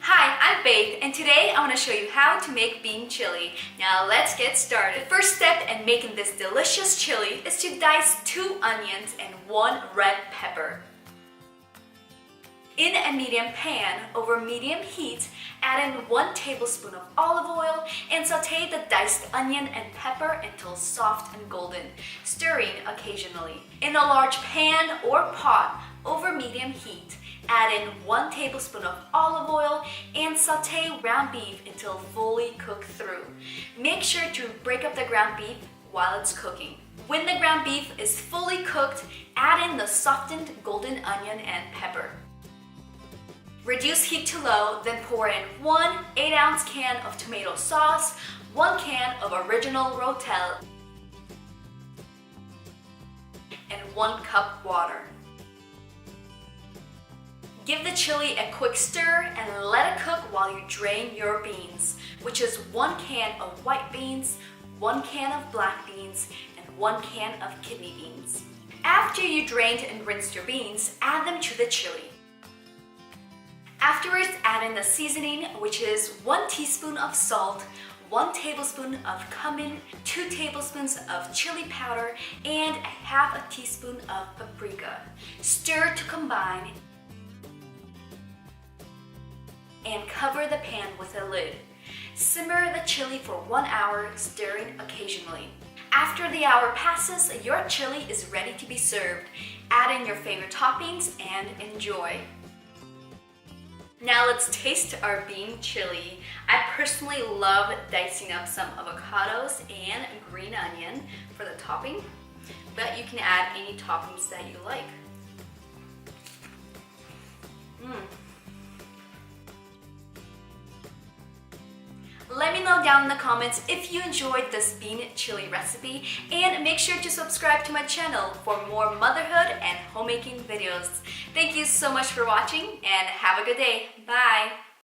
Hi, I'm Faith, and today I want to show you how to make bean chili. Now let's get started. The first step in making this delicious chili is to dice 2 onions and 1 red pepper. In a medium pan over medium heat, add in 1 tablespoon of olive oil and saute the diced onion and pepper until soft and golden, stirring occasionally. In a large pan or pot over medium heat, add in 1 tablespoon of olive oil and saute ground beef until fully cooked through. Make sure to break up the ground beef while it's cooking. When the ground beef is fully cooked, add in the softened golden onion and pepper. Reduce heat to low, then pour in 1 8-ounce can of tomato sauce, 1 can of original Rotel, and 1 cup water. Give the chili a quick stir and let it cook while you drain your beans, which is 1 can of white beans, 1 can of black beans, and 1 can of kidney beans. After you drained and rinsed your beans, add them to the chili. Afterwards, add in the seasoning, which is 1 teaspoon of salt, 1 tablespoon of cumin, 2 tablespoons of chili powder, and ½ teaspoon of paprika. Stir to combine and cover the pan with a lid. Simmer the chili for 1 hour, stirring occasionally. After the hour passes, your chili is ready to be served. Add in your favorite toppings and enjoy. Now let's taste our bean chili. I personally love dicing up some avocados and green onion for the topping, but you can add any toppings that you like. Let me know down in the comments if you enjoyed this bean chili recipe, and make sure to subscribe to my channel for more motherhood and homemaking videos. Thank you so much for watching and have a good day. Bye!